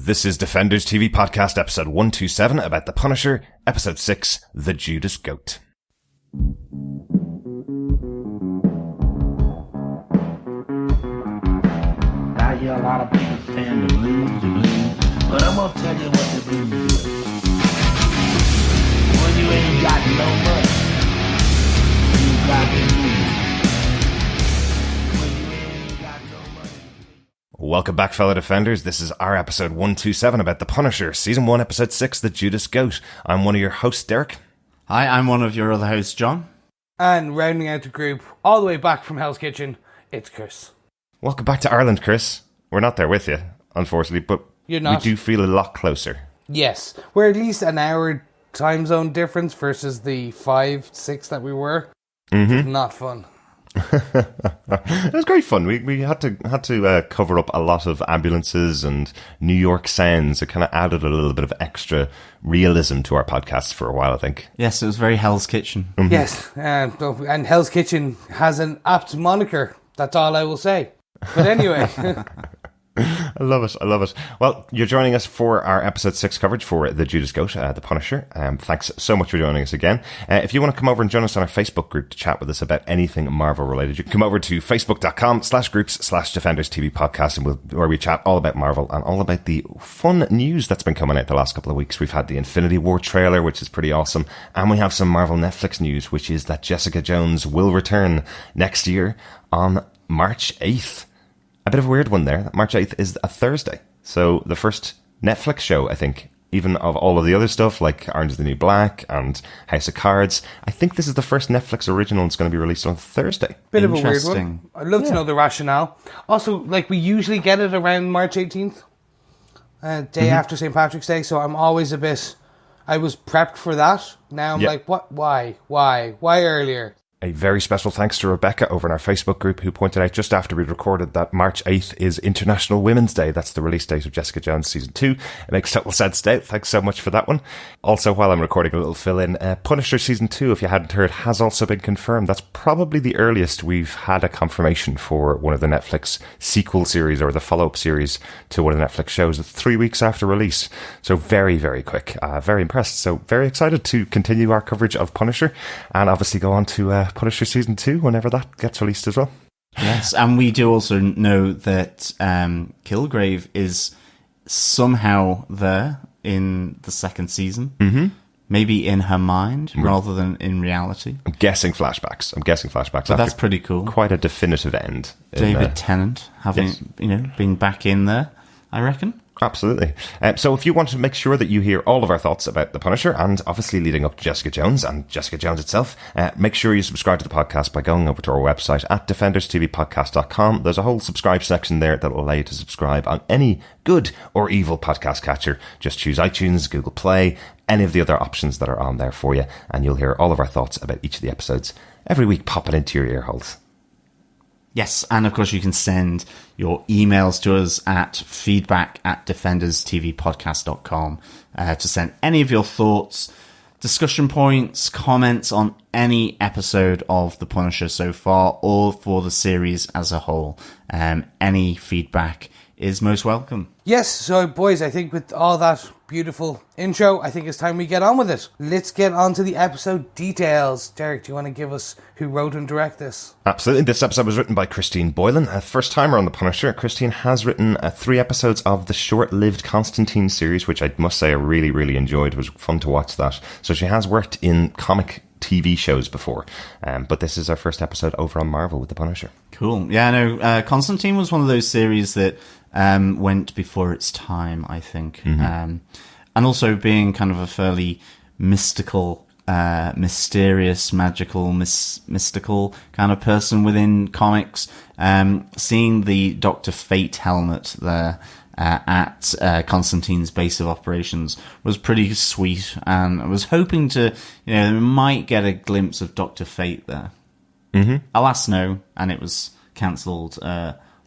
This is Defenders TV Podcast, episode 127, about The Punisher, episode 6, The Judas Goat. I hear a lot of people saying the blues, but I'm gonna tell you what the blues is. When you ain't got no money, you got the blues. When you ain't got no money. Welcome back, fellow Defenders. This is our episode 127 about The Punisher, season 1, episode 6, The Judas Goat. I'm one of your hosts, Derek. Hi, I'm one of your other hosts, John. And rounding out the group, all the way back from Hell's Kitchen, it's Chris. Welcome back to Ireland, Chris. We're not there with you, unfortunately, but You're not? we do feel a lot closer. Yes, we're at least an hour time zone difference versus the 5-6 that we were. Mm-hmm. Not fun. It was great fun. We had to cover up a lot of ambulances and New York sounds. It kind of added a little bit of extra realism to our podcast for a while, I think. Yes, it was very Hell's Kitchen. Mm-hmm. Yes, and Hell's Kitchen has an apt moniker. That's all I will say. But anyway... I love it. Well, you're joining us for our episode 6 coverage for The Judas Goat, The Punisher. Thanks so much for joining us again. If you want to come over and join us on our Facebook group to chat with us about anything Marvel related, you can come over to facebook.com/groups/Defenders TV Podcast, where we chat all about Marvel and all about the fun news that's been coming out the last couple of weeks. We've had the Infinity War trailer, which is pretty awesome, and we have some Marvel Netflix news, which is that Jessica Jones will return next year on March 8th. A bit of a weird one there. March 8th is a Thursday. So the first Netflix show, I think, even of all of the other stuff, like Orange is the New Black and House of Cards, I think this is the first Netflix original that's going to be released on Thursday. Bit of a weird one. I'd love to know the rationale. Also, like, we usually get it around March 18th, day after St. Patrick's Day, so I'm always a bit... I was prepped for that. Now I'm like, what? Why? Why earlier? A very special thanks to Rebecca over in our Facebook group, who pointed out just after we recorded that March 8th is International Women's Day. That's the release date of Jessica Jones Season 2. It makes total sense today. Thanks so much for that one. Also, while I'm recording, a little fill-in, Punisher Season 2, if you hadn't heard, has also been confirmed. That's probably the earliest we've had a confirmation for one of the Netflix sequel series or the follow-up series to one of the Netflix shows. It's 3 weeks after release. So very, very quick. Very impressed. So very excited to continue our coverage of Punisher and obviously go on to Punisher Season 2 whenever that gets released as well. Yes, and we do also know that Kilgrave is somehow there in the second season. Mm-hmm. Maybe in her mind rather than in reality. I'm guessing flashbacks. But that's pretty cool. Quite a definitive end. David Tennant having, being back in there, I reckon. Absolutely. So if you want to make sure that you hear all of our thoughts about The Punisher and obviously leading up to Jessica Jones and Jessica Jones itself, make sure you subscribe to the podcast by going over to our website at defenderstvpodcast.com. There's a whole subscribe section there that will allow you to subscribe on any good or evil podcast catcher. Just choose iTunes, Google Play, any of the other options that are on there for you, and you'll hear all of our thoughts about each of the episodes every week popping into your ear holes. Yes, and of course you can send your emails to us at feedback@defenderstvpodcast.com to send any of your thoughts, discussion points, comments on any episode of The Punisher so far or for the series as a whole. Any feedback is most welcome. Yes, so boys, I think with all that beautiful intro, I think it's time we get on with it. Let's get on to the episode details. Derek, do you want to give us who wrote and directed this? Absolutely. This episode was written by Christine Boylan, a first-timer on The Punisher. Christine has written 3 episodes of the short-lived Constantine series, which I must say I really, really enjoyed. It was fun to watch that. So she has worked in comic TV shows before, but this is our first episode over on Marvel with The Punisher. Cool. Yeah, no, Constantine was one of those series that went before its time, I think. Mm-hmm. And also being kind of a fairly mystical, mysterious, magical, mystical kind of person within comics. Seeing the Dr. Fate helmet there at Constantine's base of operations was pretty sweet, and I was hoping to, might get a glimpse of Dr. Fate there. Mm-hmm. Alas, no, and it was cancelled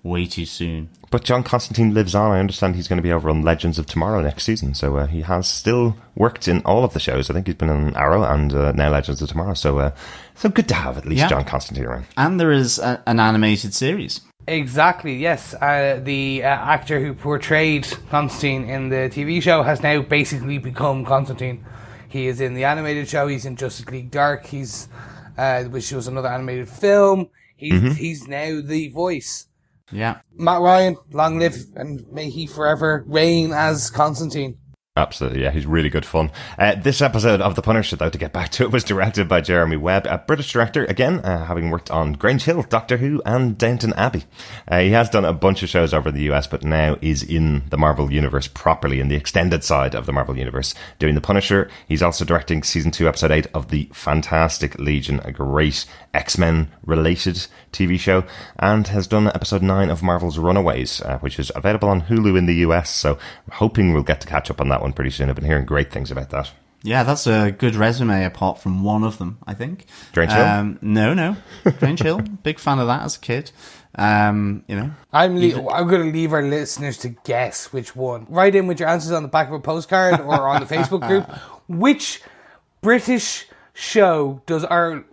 way too soon. But John Constantine lives on. I understand he's going to be over on Legends of Tomorrow next season, so he has still worked in all of the shows. I think he's been on Arrow and now Legends of Tomorrow, so good to have at least John Constantine around. And there is an animated series. Exactly, yes. The actor who portrayed Constantine in the TV show has now basically become Constantine. He is in the animated show. He's in Justice League Dark. Which was another animated film. He's now the voice. Yeah. Matt Ryan, long live and may he forever reign as Constantine. Absolutely, yeah, he's really good fun. This episode of The Punisher, though, to get back to it, was directed by Jeremy Webb, a British director, again, having worked on Grange Hill, Doctor Who, and Downton Abbey. He has done a bunch of shows over in the US, but now is in the Marvel Universe properly, in the extended side of the Marvel Universe, doing The Punisher. He's also directing Season 2, Episode 8 of The Fantastic Legion, a great X-Men-related TV show, and has done Episode 9 of Marvel's Runaways, which is available on Hulu in the US, so hoping we'll get to catch up on that one pretty soon. I've been hearing great things about that. Yeah, that's a good resume apart from one of them, I think. Grange Hill? No. Grange Hill. Big fan of that as a kid. I'm going to leave our listeners to guess which one. Write in with your answers on the back of a postcard or on the Facebook group. Which British show does our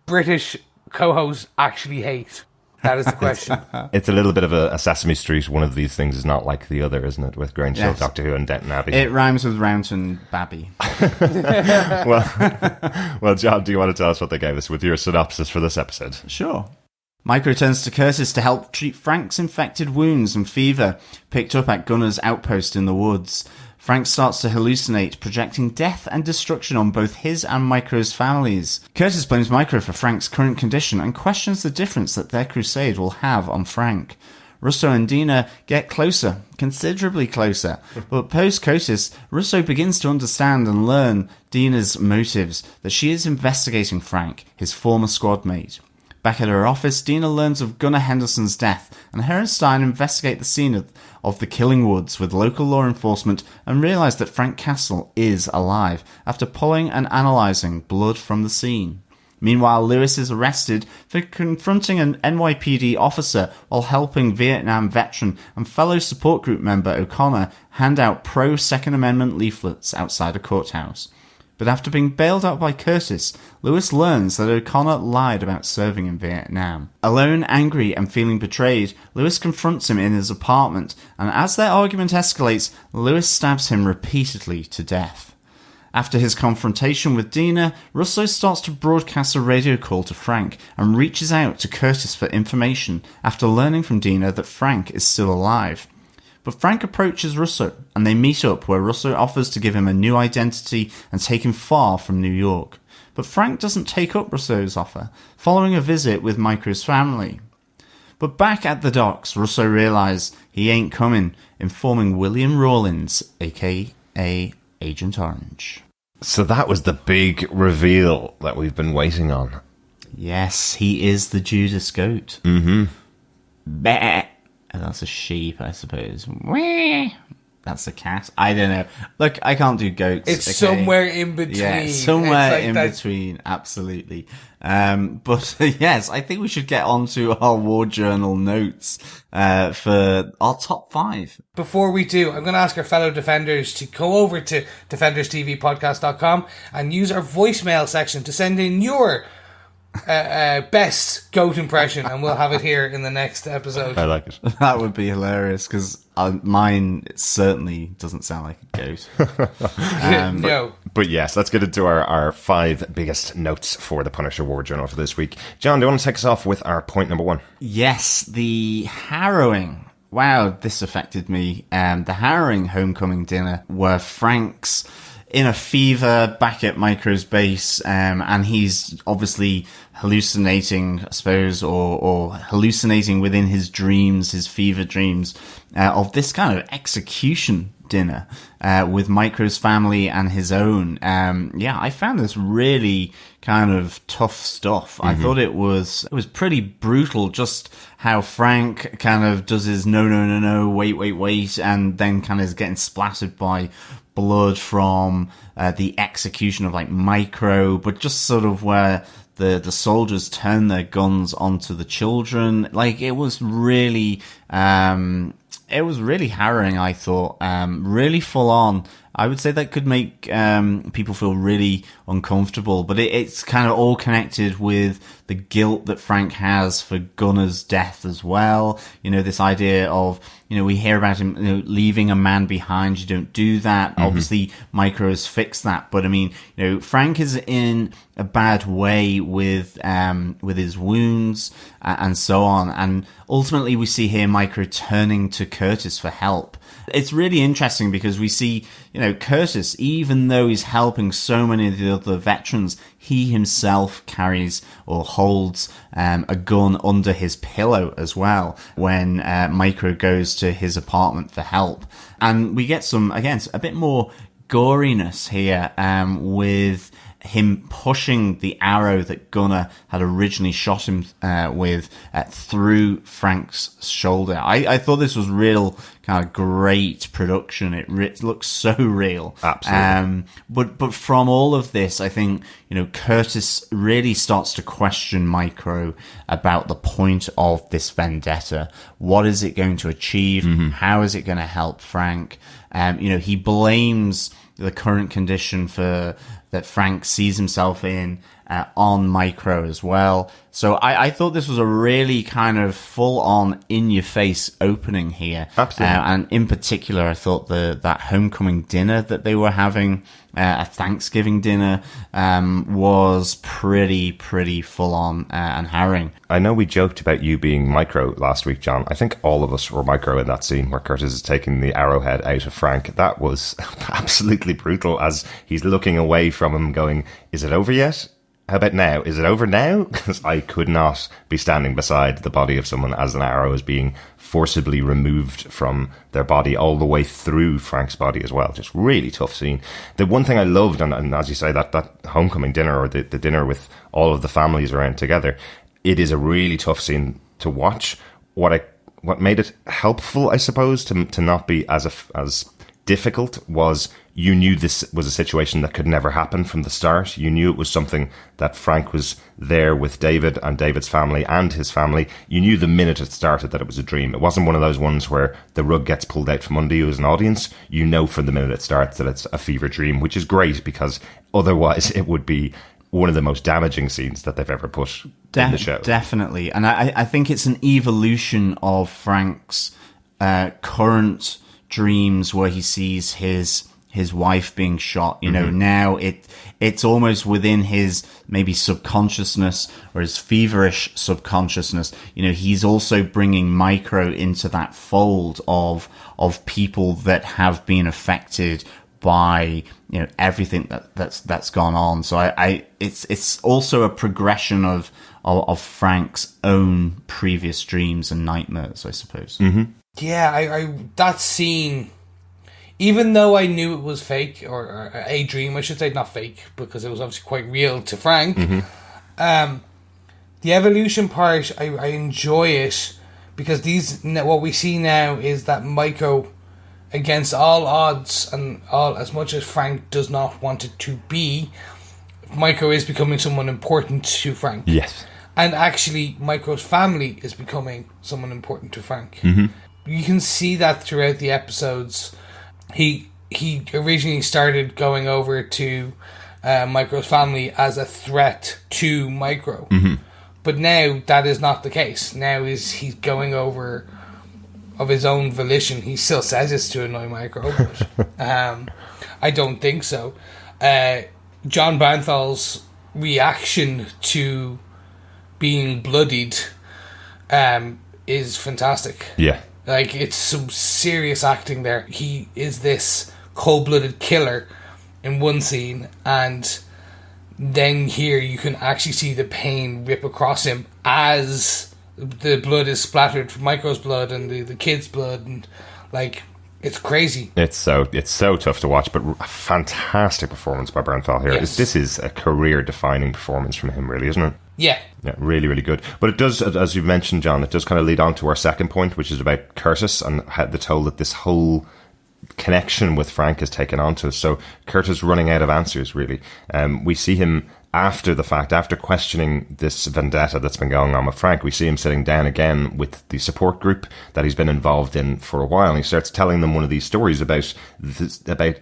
British co-host actually hate? That is the question. It's a little bit of a Sesame Street. One of these things is not like the other, isn't it? With Grange Hill, Doctor Who, and Downton Abbey. It rhymes with Rounton Babby. Well, John, do you want to tell us what they gave us with your synopsis for this episode? Sure. Mike returns to Curtis to help treat Frank's infected wounds and fever, picked up at Gunner's outpost in the woods. Frank starts to hallucinate, projecting death and destruction on both his and Micro's families. Curtis blames Micro for Frank's current condition and questions the difference that their crusade will have on Frank. Russo and Dina get closer, considerably closer, but post-Curtis, Russo begins to understand and learn Dina's motives, that she is investigating Frank, his former squad mate. Back at her office, Dina learns of Gunnar Henderson's death, and her and Stein investigate the scene of the killing woods with local law enforcement and realise that Frank Castle is alive after pulling and analysing blood from the scene. Meanwhile, Lewis is arrested for confronting an NYPD officer while helping Vietnam veteran and fellow support group member O'Connor hand out pro-Second Amendment leaflets outside a courthouse. But after being bailed out by Curtis, Lewis learns that O'Connor lied about serving in Vietnam. Alone, angry, and feeling betrayed, Lewis confronts him in his apartment, and as their argument escalates, Lewis stabs him repeatedly to death. After his confrontation with Dina, Russo starts to broadcast a radio call to Frank and reaches out to Curtis for information after learning from Dina that Frank is still alive. But Frank approaches Russo, and they meet up where Russo offers to give him a new identity and take him far from New York. But Frank doesn't take up Russo's offer, following a visit with Micro's family. But back at the docks, Russo realizes he ain't coming, informing William Rawlins, aka Agent Orange. So that was the big reveal that we've been waiting on. Yes, he is the Judas Goat. Mm-hmm. Bah. That's a sheep, I suppose. That's a cat. I don't know. Look, I can't do goats. It's somewhere in between. Yeah, somewhere in between, absolutely. But yes, I think we should get on to our War Journal notes for our top 5. Before we do, I'm going to ask our fellow Defenders to go over to defenderstvpodcast.com and use our voicemail section to send in your best goat impression, and we'll have it here in the next episode. I like it. That would be hilarious, because mine certainly doesn't sound like a goat. No. But yes, let's get into our 5 biggest notes for the Punisher War Journal for this week. John, do you want to take us off with our point number 1? Yes, the harrowing. Wow, this affected me. The harrowing homecoming dinner where Frank's in a fever back at Micro's base, and he's obviously hallucinating, I suppose, or hallucinating within his dreams, his fever dreams, of this kind of execution dinner with Micro's family and his own. I found this really kind of tough stuff. I thought it was pretty brutal, just how Frank kind of does his no, wait, and then kind of is getting splattered by blood from the execution of like Micro, but just sort of where the soldiers turn their guns onto the children. Like, it was really harrowing, I thought. Really full on. I would say that could make people feel really uncomfortable. But it's kind of all connected with the guilt that Frank has for Gunnar's death as well. You know, this idea of, you know, we hear about him, you know, leaving a man behind. You don't do that. Mm-hmm. Obviously, Micro has fixed that. But I mean, you know, Frank is in a bad way with his wounds and so on. And ultimately, we see here Micro turning to Curtis for help. It's really interesting because we see, you know, Curtis, even though he's helping so many of the other veterans, he himself carries or holds a gun under his pillow as well when Micro goes to his apartment for help. And we get some, again, a bit more goriness here with him pushing the arrow that Gunnar had originally shot him with through Frank's shoulder. I thought this was real kind of great production. It looks so real. Absolutely. But from all of this, I think, you know, Curtis really starts to question Micro about the point of this vendetta. What is it going to achieve? Mm-hmm. How is it going to help Frank? You know, he blames the current condition that Frank sees himself in on Micro as well. So I thought this was a really kind of full-on, in-your-face opening here. Absolutely. And in particular, I thought that homecoming dinner that they were having, a Thanksgiving dinner, was pretty full-on and harrowing. I know we joked about you being Micro last week, John. I think all of us were Micro in that scene where Curtis is taking the arrowhead out of Frank. That was absolutely brutal as he's looking away from him going, is it over yet? How about now? Is it over now? Because I could not be standing beside the body of someone as an arrow is being forcibly removed from their body all the way through Frank's body as well. Just really tough scene. The one thing I loved, and as you say, that homecoming dinner or the dinner with all of the families around together, it is a really tough scene to watch. What made it helpful, I suppose, to not be as difficult was you knew this was a situation that could never happen from the start. You knew it was something that Frank was there with David and David's family and his family. You knew the minute it started that it was a dream. It wasn't one of those ones where the rug gets pulled out from under you as an audience. You know from the minute it starts that it's a fever dream, which is great because otherwise it would be one of the most damaging scenes that they've ever put in the show. Definitely. And I think it's an evolution of Frank's current dreams where he sees his wife being shot. You know, now it's almost within his maybe subconsciousness or his feverish subconsciousness. You know, he's also bringing Micro into that fold of people that have been affected by, you know, everything that's gone on. So it's also a progression of Frank's own previous dreams and nightmares, I suppose. Mm-hmm. Yeah, I that scene, even though I knew it was fake, or a dream, I should say, not fake, because it was obviously quite real to Frank, the evolution part, I enjoy it, because what we see now is that Micro, against all odds, and all as much as Frank does not want it to be, Micro is becoming someone important to Frank. Yes. And actually, Micro's family is becoming someone important to Frank. Mm-hmm. You can see that throughout the episodes. He originally started going over to Micro's family as a threat to Micro. Mm-hmm. But now that is not the case. Now he's going over of his own volition. He still says it's to annoy Micro, but I don't think so. John Barnthal's reaction to being bloodied is fantastic. Yeah. Like, it's some serious acting there. He is this cold-blooded killer in one scene, and then here you can actually see the pain rip across him as the blood is splattered from Micro's blood and the kid's blood, and like, it's crazy. It's so tough to watch, but a fantastic performance by Bernthal here. Yes. This is a career-defining performance from him, really, isn't it? Yeah. Yeah, really, really good. But it does, as you mentioned, John, it does kind of lead on to our second point, which is about Curtis and the toll that this whole connection with Frank has taken on to us. So Curtis running out of answers, really. We see him after the fact, after questioning this vendetta that's been going on with Frank, we see him sitting down again with the support group that he's been involved in for a while. And he starts telling them one of these stories about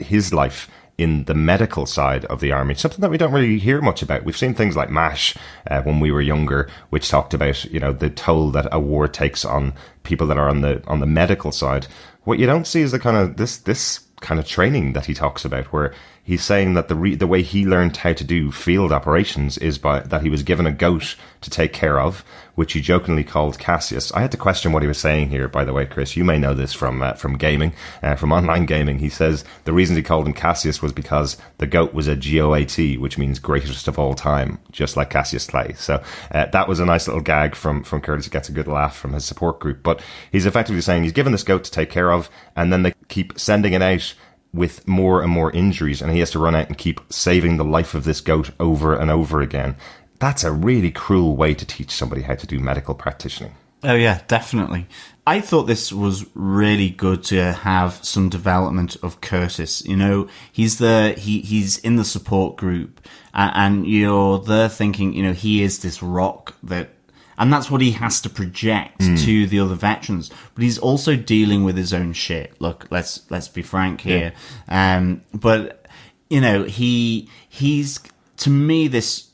his life in the medical side of the army, something that we don't really hear much about. We've seen things like MASH when we were younger, which talked about, you know, the toll that a war takes on people that are on the medical side. What you don't see is the kind of this kind of training that he talks about, where he's saying that the way he learned how to do field operations is by that he was given a goat to take care of, which he jokingly called Cassius. I had to question what he was saying here, by the way, Chris. You may know this from gaming, from online gaming. He says the reason he called him Cassius was because the goat was a GOAT, which means greatest of all time, just like Cassius Clay. So that was a nice little gag from Curtis. He gets a good laugh from his support group. But he's effectively saying he's given this goat to take care of, and then they keep sending it out with more and more injuries, and he has to run out and keep saving the life of this goat over and over again. That's a really cruel way to teach somebody how to do medical practitioning. Oh yeah, definitely. I thought this was really good to have some development of Curtis. You know, he's in the support group, and you're there thinking, you know, he is this rock that. And that's what he has to project to the other veterans. But he's also dealing with his own shit. Look, let's be frank here. Yeah. But, you know, he's, to me, this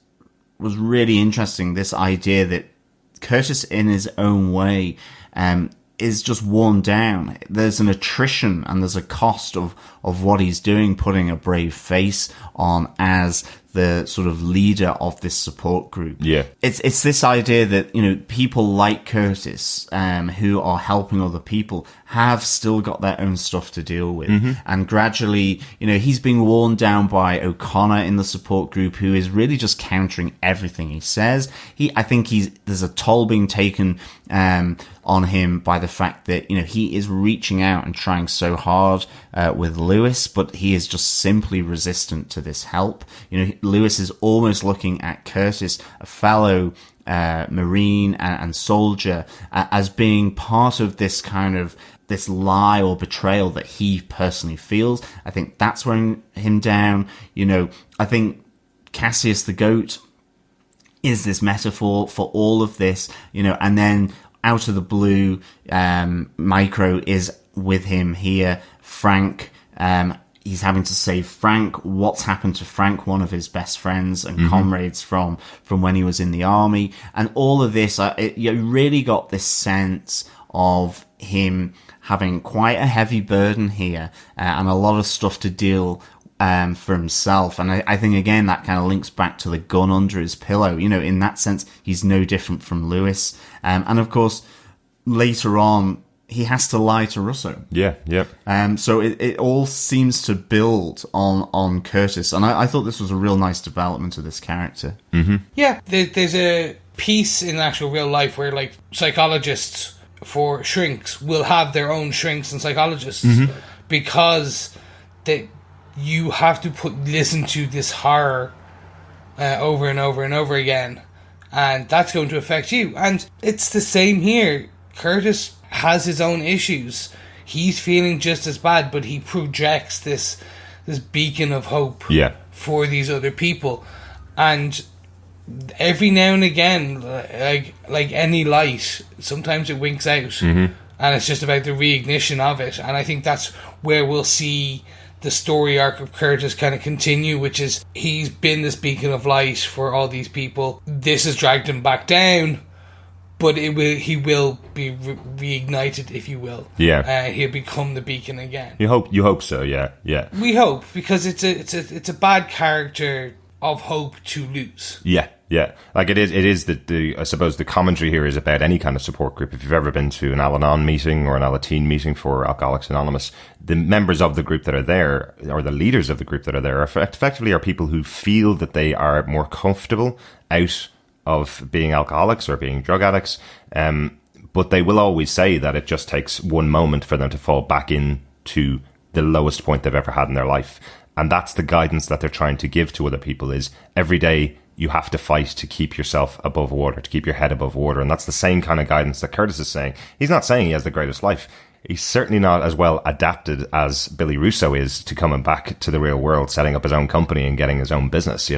was really interesting, this idea that Curtis, in his own way, is just worn down. There's an attrition and there's a cost of what he's doing, putting a brave face on as the sort of leader of this support group. Yeah. It's this idea that, you know, people like Curtis, who are helping other people, have still got their own stuff to deal with. Mm-hmm. And gradually, you know, he's being worn down by O'Connor in the support group, who is really just countering everything he says. I think there's a toll being taken on him by the fact that, you know, he is reaching out and trying so hard with Lewis, but he is just simply resistant to this help. You know, Lewis is almost looking at Curtis, a fellow Marine and soldier, as being part of this kind of this lie or betrayal that he personally feels. I think that's wearing him down. You know, I think Cassius the goat is this metaphor for all of this, you know, and then out of the blue, Micro is with him here. Frank, he's having to save Frank. What's happened to Frank, one of his best friends and comrades from when he was in the army? And all of this, you really got this sense of him having quite a heavy burden here, and a lot of stuff to deal for himself. And I think, again, that kind of links back to the gun under his pillow. You know, in that sense, he's no different from Lewis. And of course, later on, he has to lie to Russo. Yeah, yeah. So it all seems to build on Curtis. And I thought this was a real nice development of this character. Mm-hmm. Yeah, there's a piece in actual real life where, like, psychologists for shrinks will have their own shrinks and psychologists because you have to listen to this horror over and over and over again, and that's going to affect you. And it's the same here. Curtis has his own issues. He's feeling just as bad, but he projects this beacon of hope for these other people. And every now and again, like any light, sometimes it winks out, and it's just about the reignition of it. And I think that's where we'll see the story arc of Curtis kind of continue, which is he's been this beacon of light for all these people. This has dragged him back down, but he will be reignited, if you will. Yeah, he'll become the beacon again. You hope so. Yeah, yeah. We hope, because it's a bad character of hope to lose. Yeah. Yeah, like it is the I suppose the commentary here is about any kind of support group. If you've ever been to an Al-Anon meeting or an Alateen meeting for Alcoholics Anonymous, the members of the group that are there, or the leaders of the group that are there, effectively are people who feel that they are more comfortable out of being alcoholics or being drug addicts. But they will always say that it just takes one moment for them to fall back into the lowest point they've ever had in their life. And that's the guidance that they're trying to give to other people, is every day you have to fight to keep yourself above water, to keep your head above water. And that's the same kind of guidance that Curtis is saying. He's not saying he has the greatest life. He's certainly not as well adapted as Billy Russo is to coming back to the real world, setting up his own company and getting his own business.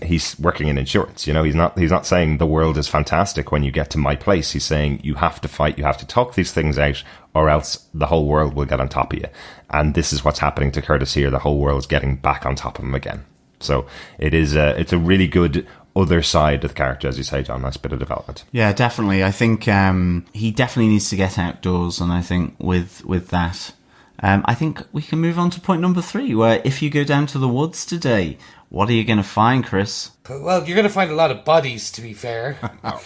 He's working in insurance. He's not saying the world is fantastic when you get to my place. He's saying you have to fight, you have to talk these things out, or else the whole world will get on top of you. And this is what's happening to Curtis here. The whole world's getting back on top of him again. So it's a really good other side of the character, as you say, John. Nice bit of development. Yeah, definitely. I think he definitely needs to get outdoors, and I think with that, I think we can move on to point number 3, where if you go down to the woods today, what are you going to find, Chris? Well, you're going to find a lot of bodies, to be fair.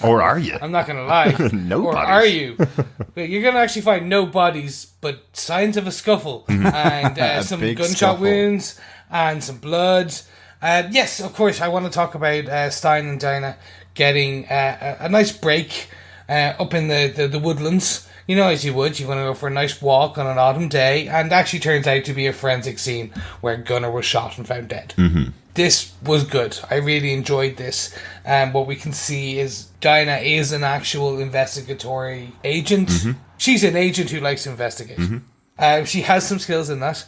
Or are you? I'm not going to lie. No or bodies. Are you? But you're going to actually find no bodies, but signs of a scuffle and some gunshot scuffle. wounds and some blood. Yes, of course, I want to talk about Stein and Dinah getting a nice break up in the woodlands. As you would. You want to go for a nice walk on an autumn day, and actually turns out to be a forensic scene where Gunnar was shot and found dead. Mm-hmm. This was good. I really enjoyed this. What we can see is Dinah is an actual investigatory agent. Mm-hmm. She's an agent who likes to investigate. Mm-hmm. She has some skills in that.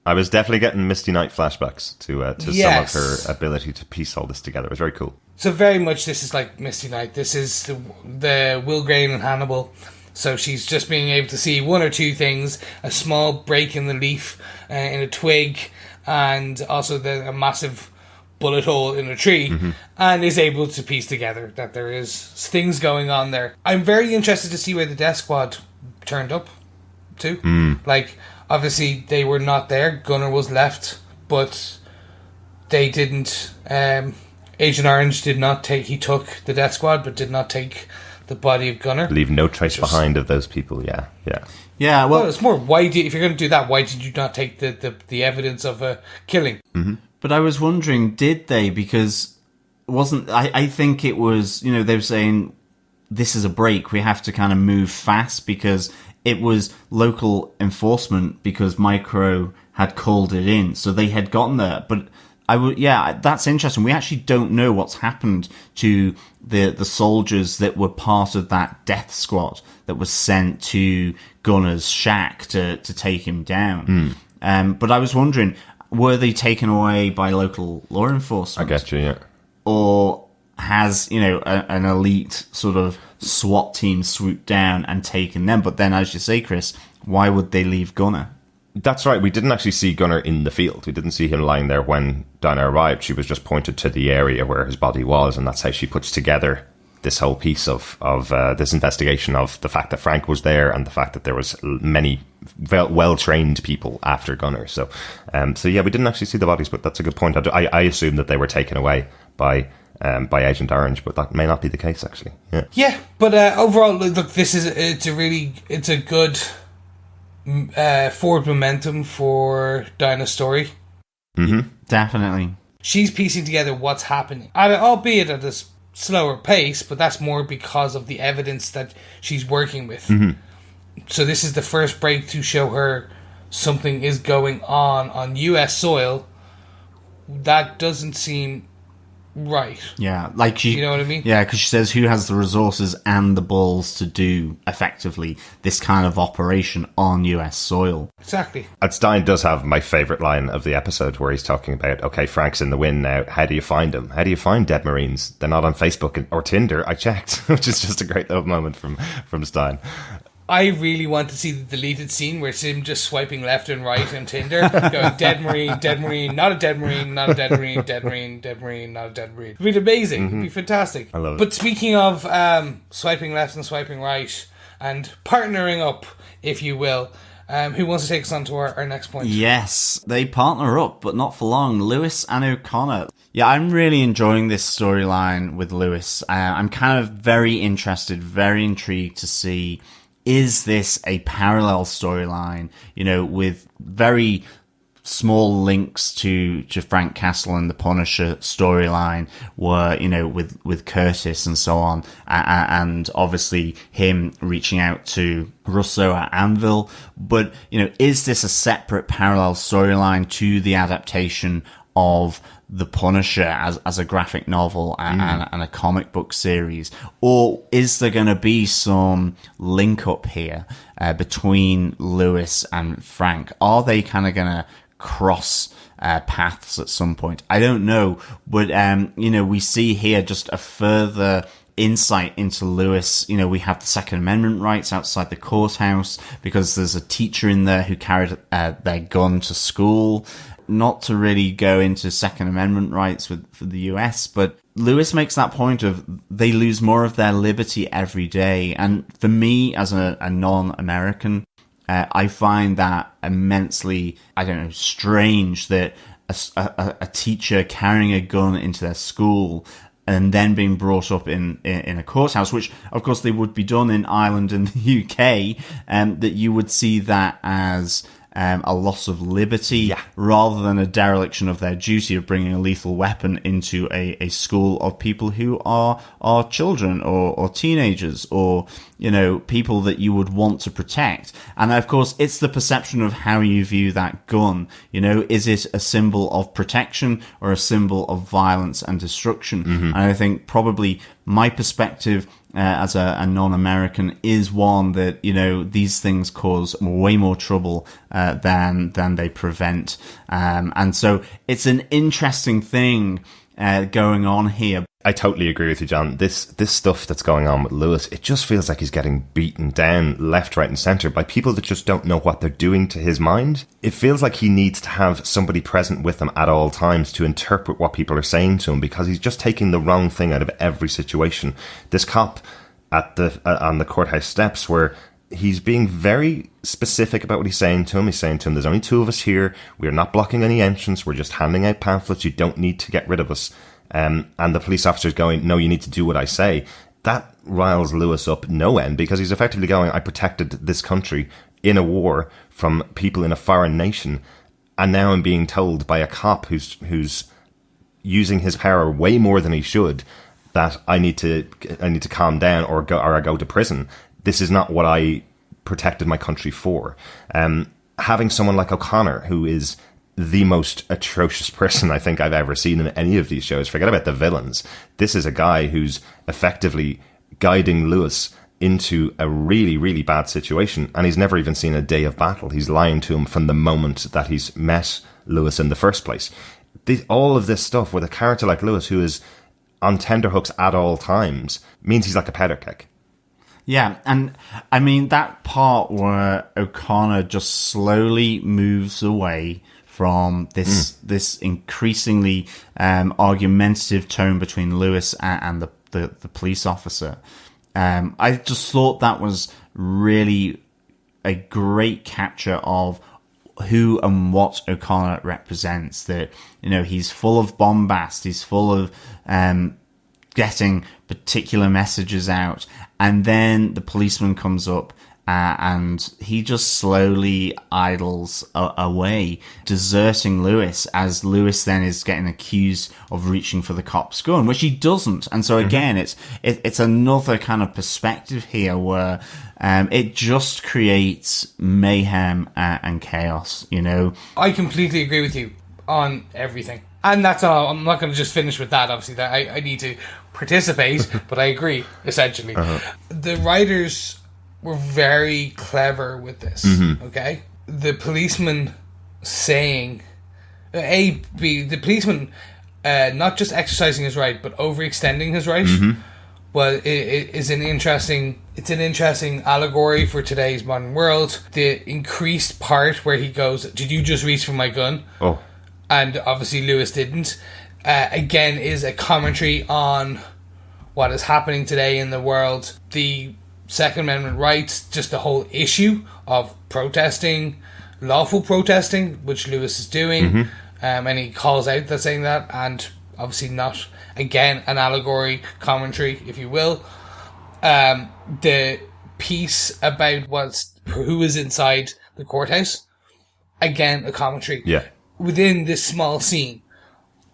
I was definitely getting Misty Knight flashbacks to Yes. some of her ability to piece all this together. It was very cool. So very much this is like Misty Knight. This is the Will Grain and Hannibal. So she's just being able to see one or two things, a small break in the leaf, in a twig, and also a massive bullet hole in a tree, and is able to piece together that there is things going on there. I'm very interested to see where the Death Squad turned up to. Like, obviously they were not there. Gunnar was left, but they didn't. Agent Orange did not take. He took the Death Squad, but did not take the body of Gunnar. Leave no trace behind of those people. Yeah. Well, it's more, if you're going to do that, why did you not take the evidence of a killing? Mm-hmm. But I was wondering, did they? Because I think it was, they were saying, this is a break, we have to kind of move fast, because it was local enforcement, because Micro had called it in, so they had gotten there. But that's interesting. We actually don't know what's happened to the soldiers that were part of that death squad that was sent to Gunnar's shack to take him down. But I was wondering, were they taken away by local law enforcement? I get you, yeah. Or has, an elite sort of SWAT team swooped down and taken them? But then, as you say, Chris, why would they leave Gunnar? That's right. We didn't actually see Gunnar in the field. We didn't see him lying there when Dinah arrived. She was just pointed to the area where his body was, and that's how she puts together this whole piece of this investigation of the fact that Frank was there and the fact that there was many well-trained people after Gunnar. So yeah, we didn't actually see the bodies, but that's a good point. I assume that they were taken away by Agent Orange, but that may not be the case, actually. Yeah, but overall, look, it's a good forward momentum for Dinah's story. Mm-hmm. Definitely. She's piecing together what's happening, albeit at a slower pace, but that's more because of the evidence that she's working with. Mm-hmm. So this is the first break to show her something is going on US soil that doesn't seem right. Yeah, like you know what I mean? Yeah, because she says, who has the resources and the balls to do effectively this kind of operation on US soil? Exactly. And Stein does have my favourite line of the episode, where he's talking about, okay, Frank's in the wind now, how do you find him? How do you find dead Marines? They're not on Facebook or Tinder, I checked, which is just a great little moment from Stein. I really want to see the deleted scene where it's him just swiping left and right on Tinder, going dead Marine, not a dead Marine, not a dead Marine, dead Marine, dead Marine, not a dead Marine. It'd be amazing. Mm-hmm. It'd be fantastic. I love it. But speaking of swiping left and swiping right and partnering up, if you will, who wants to take us on to our next point? Yes, they partner up, but not for long. Lewis and O'Connor. Yeah, I'm really enjoying this storyline with Lewis. I'm kind of very interested, very intrigued to see, is this a parallel storyline, with very small links to Frank Castle and the Punisher storyline, where, with Curtis and so on, and obviously him reaching out to Russo at Anvil. But, is this a separate parallel storyline to the adaptation of The Punisher as a graphic novel and a comic book series? Or is there going to be some link up here between Lewis and Frank? Are they kind of going to cross paths at some point? I don't know. But, we see here just a further insight into Lewis. We have the Second Amendment rights outside the courthouse because there's a teacher in there who carried their gun to school. Not to really go into Second Amendment rights for the US, but Lewis makes that point of they lose more of their liberty every day. And for me, as a non-American, I find that immensely, strange that a teacher carrying a gun into their school and then being brought up in a courthouse, which of course they would be done in Ireland and the UK, that you would see that as a loss of liberty rather than a dereliction of their duty of bringing a lethal weapon into a school of people who are children or teenagers or, people that you would want to protect. And of course, it's the perception of how you view that gun. Is it a symbol of protection or a symbol of violence and destruction? And I think probably my perspective as a non-American is one that, these things cause way more trouble than they prevent. And so it's an interesting thing going on here. I totally agree with you, John. This stuff that's going on with Lewis, it just feels like he's getting beaten down left, right and centre by people that just don't know what they're doing to his mind. It feels like he needs to have somebody present with him at all times to interpret what people are saying to him, because he's just taking the wrong thing out of every situation. This cop on the courthouse steps, where he's being very specific about what he's saying to him. He's saying to him, there's only two of us here. We're not blocking any entrance. We're just handing out pamphlets. You don't need to get rid of us. And the police officer's going, no, you need to do what I say. That riles Lewis up no end, because he's effectively going, I protected this country in a war from people in a foreign nation, and now I'm being told by a cop who's using his power way more than he should that I need to calm down or I go to prison. This is not what I protected my country for. Having someone like O'Connor, who is the most atrocious person I think I've ever seen in any of these shows. Forget about the villains. This is a guy who's effectively guiding Lewis into a really, really bad situation, and he's never even seen a day of battle. He's lying to him from the moment that he's met Lewis in the first place. All of this stuff with a character like Lewis, who is on tenterhooks at all times, means he's like a powder keg. Yeah, and I mean, that part where O'Connor just slowly moves away from this increasingly argumentative tone between Lewis and the police officer. I just thought that was really a great capture of who and what O'Connor represents. That, he's full of bombast, he's full of getting particular messages out, and then the policeman comes up and he just slowly idles away, deserting Lewis, as Lewis then is getting accused of reaching for the cop's gun, which he doesn't. And so again, it's another kind of perspective here where it just creates mayhem and chaos, I completely agree with you on everything. And that's all. I'm not going to just finish with that, obviously. That I need to participate, but I agree, essentially. The writers were very clever with this, okay? The policeman saying... the policeman not just exercising his right, but overextending his right, well, it is an interesting allegory for today's modern world. The increased part where he goes, did you just reach for my gun? Oh. And obviously Lewis didn't. Again, is a commentary on what is happening today in the world. The Second Amendment rights, just the whole issue of protesting, lawful protesting, which Lewis is doing. And he calls out that saying that, and obviously not, again, an allegory, commentary, if you will. The piece about who is inside the courthouse, again, a commentary. Yeah. Within this small scene,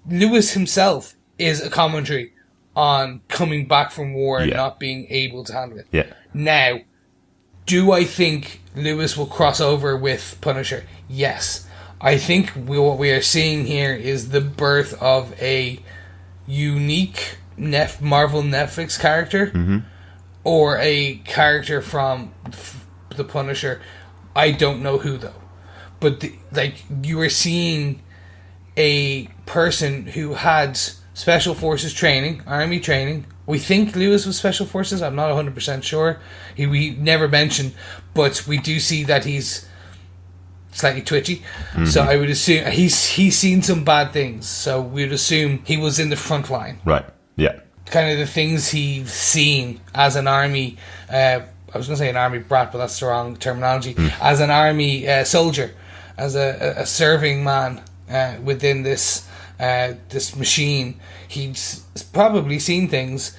Lewis himself is a commentary on coming back from war and not being able to handle it. Yeah. Now, do I think Lewis will cross over with Punisher? Yes. I think what we are seeing here is the birth of a unique Marvel Netflix character, or a character from the Punisher. I don't know who though, but you were seeing a person who had special forces training, army training. We think Lewis was special forces. I'm not 100% sure. We never mentioned, but we do see that he's slightly twitchy. So I would assume he's seen some bad things. So we would assume he was in the front line. Right. Yeah. Kind of the things he's seen as an army. I was going to say an army brat, but that's the wrong terminology. As an army soldier, as a serving man within this machine, he's probably seen things.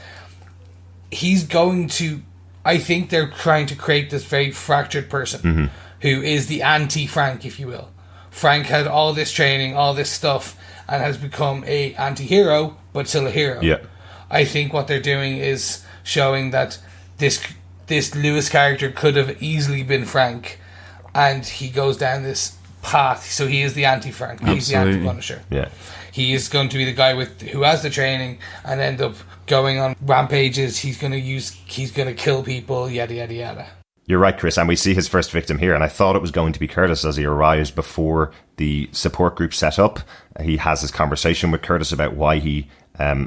He's going to. I think they're trying to create this very fractured person who is the anti-Frank, if you will. Frank had all this training, all this stuff, and has become a anti-hero, but still a hero. Yeah. I think what they're doing is showing that this Lewis character could have easily been Frank, and he goes down this path. So he is the anti-Frank. He's the anti-Punisher. Yeah. He is going to be the guy who has the training and end up going on rampages. He's going to kill people. Yada yada yada. You're right, Chris, and we see his first victim here, and I thought it was going to be Curtis as he arrives before the support group set up. He has his conversation with Curtis about why he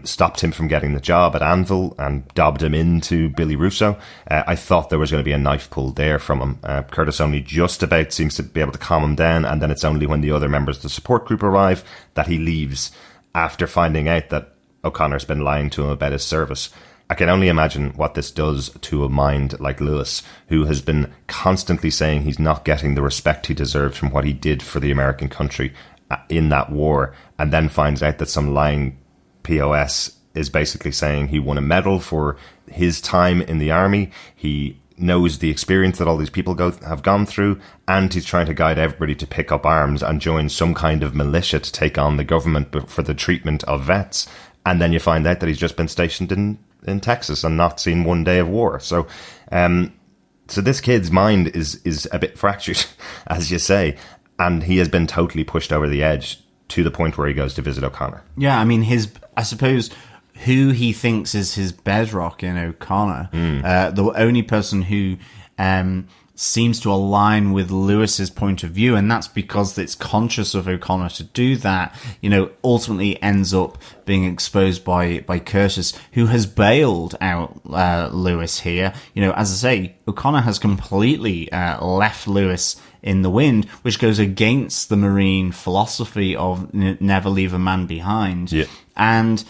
stopped him from getting the job at Anvil and dobbed him into Billy Russo. I thought there was going to be a knife pulled there from him. Curtis only just about seems to be able to calm him down, and then it's only when the other members of the support group arrive that he leaves after finding out that O'Connor's been lying to him about his service. I can only imagine what this does to a mind like Lewis, who has been constantly saying he's not getting the respect he deserves from what he did for the American country in that war, and then finds out that some lying POS is basically saying he won a medal for his time in the army. He knows the experience that all these people have gone through, and he's trying to guide everybody to pick up arms and join some kind of militia to take on the government for the treatment of vets. And then you find out that he's just been stationed in Texas and not seen one day of war. So this kid's mind is a bit fractured, as you say, and he has been totally pushed over the edge to the point where he goes to visit O'Connor. Yeah, I mean, I suppose who he thinks is his bedrock in O'Connor, the only person who seems to align with Lewis's point of view, and that's because it's conscious of O'Connor to do that, ultimately ends up being exposed by Curtis, who has bailed out Lewis here. As I say, O'Connor has completely left Lewis in the wind, which goes against the Marine philosophy of never leave a man behind. Yeah. And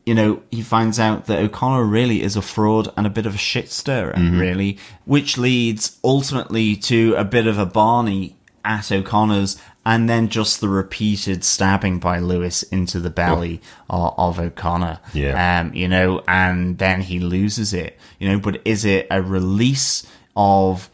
he finds out that O'Connor really is a fraud and a bit of a shit stirrer, really, which leads ultimately to a bit of a Barney at O'Connor's, and then just the repeated stabbing by Lewis into the belly of O'Connor. Yeah. And then he loses it. But is it a release of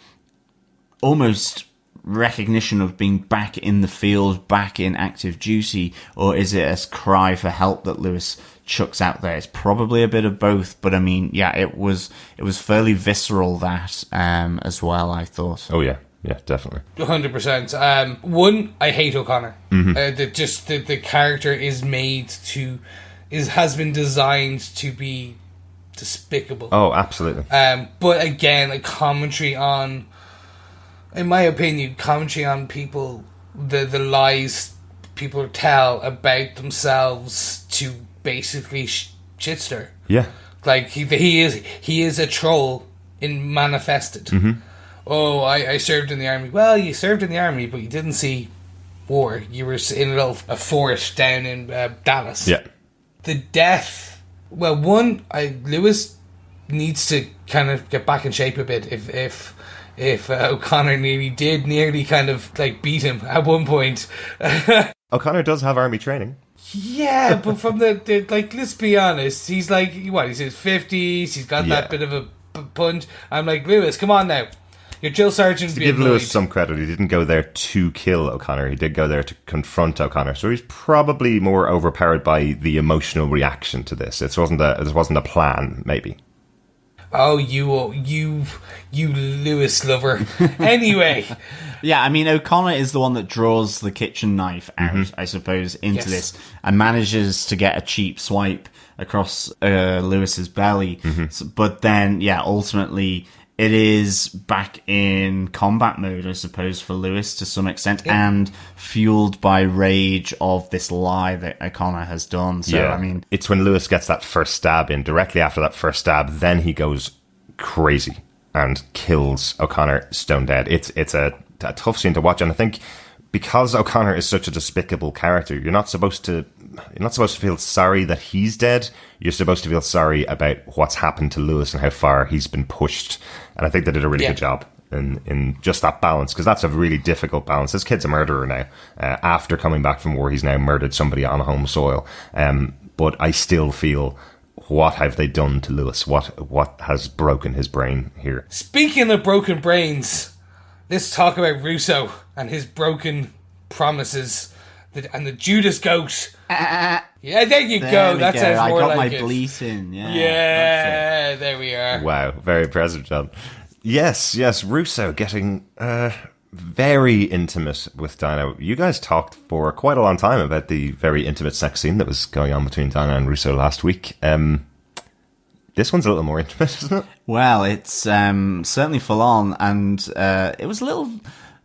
almost recognition of being back in the field, back in active duty, or is it a cry for help that Lewis chucks out there? It's probably a bit of both, but I mean, yeah, it was fairly visceral, that as well, I thought. Oh yeah, definitely, 100%. One, I hate O'Connor. The character has been designed to be despicable. Oh, absolutely. But again, a commentary on, in my opinion, on people, the lies people tell about themselves to basically shitster. Yeah. Like he is a troll manifested. Oh, I served in the army. Well, you served in the army, but you didn't see war. You were in a fort down in Dallas. Yeah. The death. Well, Lewis needs to kind of get back in shape a bit. If O'Connor nearly kind of like beat him at one point. O'Connor does have army training. Yeah, but from the like, let's be honest, he's like, what, he's in his 50s, he's got that bit of a punch. I'm like, Lewis, come on now. Your drill sergeant. To give Lewis some credit, he didn't go there to kill O'Connor, he did go there to confront O'Connor, so he's probably more overpowered by the emotional reaction to this. This wasn't a plan, maybe. Oh, you Lewis lover. Anyway. Yeah, I mean, O'Connor is the one that draws the kitchen knife out, I suppose, into this, and manages to get a cheap swipe across Lewis's belly. But then, ultimately, it is back in combat mode, I suppose, for Lewis to some extent, and fueled by rage of this lie that O'Connor has done. So, I mean, it's when Lewis gets that first stab in. Directly after that first stab, then he goes crazy and kills O'Connor stone dead. It's a tough scene to watch, and I think because O'Connor is such a despicable character, you're not supposed to feel sorry that he's dead. You're supposed to feel sorry about what's happened to Lewis and how far he's been pushed. And I think they did a really good job in just that balance, because that's a really difficult balance. This kid's a murderer now. After coming back from war, he's now murdered somebody on home soil. But I still feel, what have they done to Lewis? What has broken his brain here? Speaking of broken brains, let's talk about Russo and his broken promises and the Judas Goat. Yeah, there you go. That sounds more like it. I got my bleat in. Yeah, there we are. Wow, very impressive, John. Yes, Russo getting very intimate with Dinah. You guys talked for quite a long time about the very intimate sex scene that was going on between Dinah and Russo last week. This one's a little more intimate, isn't it? Well, it's certainly full on, and it was a little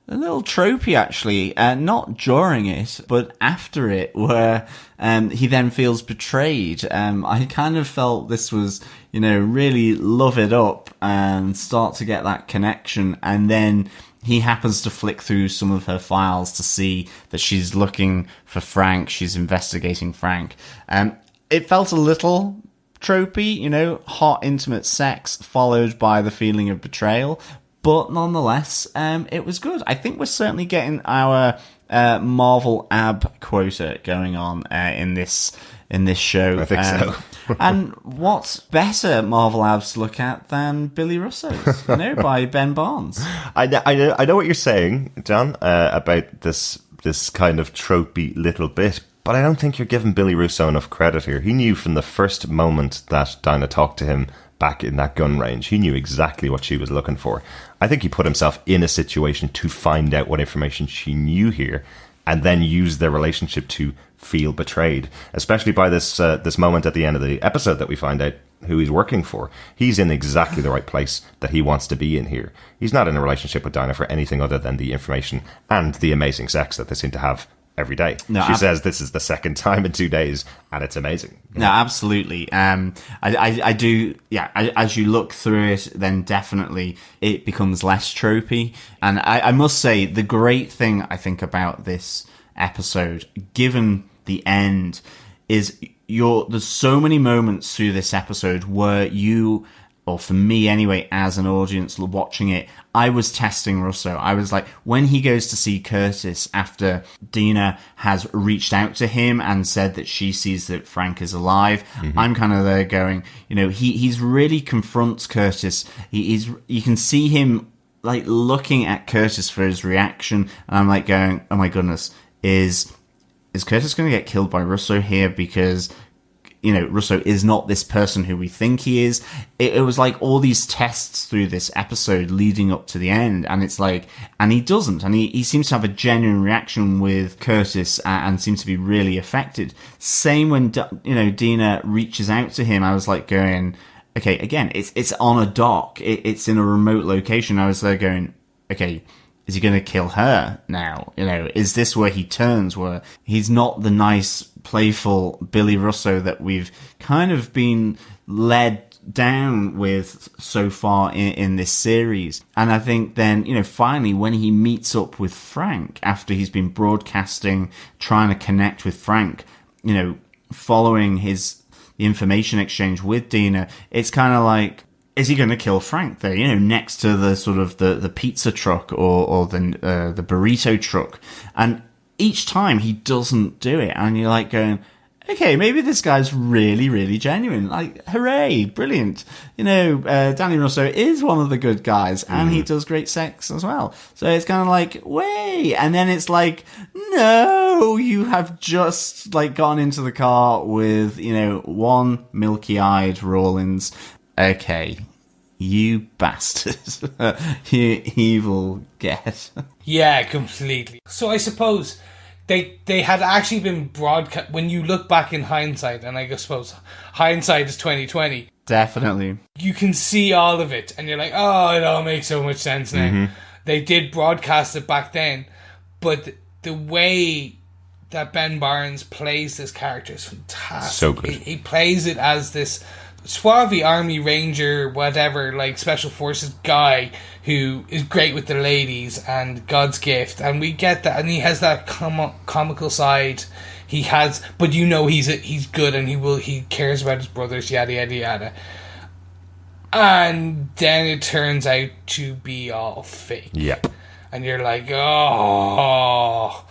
tropey, actually. Not during it, but after it, where he then feels betrayed. I kind of felt this was, really love it up and start to get that connection, and then he happens to flick through some of her files to see that she's looking for Frank. She's investigating Frank. It felt a little tropey, hot, intimate sex followed by the feeling of betrayal. But nonetheless, it was good. I think we're certainly getting our Marvel ab quota going on in this show. I think so. And what's better Marvel abs to look at than Billy Russo's, by Ben Barnes? I know what you're saying, John, about this kind of tropey little bit, but I don't think you're giving Billy Russo enough credit here. He knew from the first moment that Dinah talked to him back in that gun range, he knew exactly what she was looking for. I think he put himself in a situation to find out what information she knew here, and then use their relationship to feel betrayed, especially by this moment at the end of the episode that we find out who he's working for. He's in exactly the right place that he wants to be in here. He's not in a relationship with Dinah for anything other than the information and the amazing sex that they seem to have every day. No, she says this is the second time in 2 days, and it's amazing. No, absolutely. I do. Yeah, as you look through it, then definitely it becomes less tropey. And I must say, the great thing I think about this episode, given the end, is there's so many moments through this episode where you, or for me anyway, as an audience watching it, I was testing Russo. I was like, when he goes to see Curtis after Dina has reached out to him and said that she sees that Frank is alive, I'm kind of there going, he's really confronts Curtis. You can see him like looking at Curtis for his reaction, and I'm like going, oh my goodness, is Curtis going to get killed by Russo here? Because Russo is not this person who we think he is. It was like all these tests through this episode leading up to the end, and it's like, and he doesn't, and he seems to have a genuine reaction with Curtis and seems to be really affected. Same when Dina reaches out to him, I was like going, okay, again, it's on a dock, it's in a remote location. I was there going, okay, is he going to kill her now? Is this where he turns, where he's not the nice, playful Billy Russo that we've kind of been led down with so far in this series? And I think then, finally, when he meets up with Frank, after he's been broadcasting, trying to connect with Frank, following the information exchange with Dina, it's kind of like, is he going to kill Frank there? Next to the sort of the pizza truck or the burrito truck, and each time he doesn't do it, and you're like going, okay, maybe this guy's really, really genuine. Like, hooray, brilliant. Danny Russo is one of the good guys, and he does great sex as well. So it's kind of like, way, and then it's like, no, you have just like gone into the car with one milky-eyed Rawlins. Okay, you bastard. You evil get. Yeah, completely. So I suppose they had actually been broadcast. When you look back in hindsight, and I suppose hindsight is 2020. Definitely. You can see all of it, and you're like, oh, it all makes so much sense now. Mm-hmm. They did broadcast it back then, but the way that Ben Barnes plays this character is fantastic. So good. He plays it as this suave Army Ranger, whatever, like Special Forces guy who is great with the ladies and God's gift, and we get that, and he has that comical side. He has, but you know he's good, and he cares about his brothers, yada yada yada. And then it turns out to be all fake. Yep. And you're like, oh,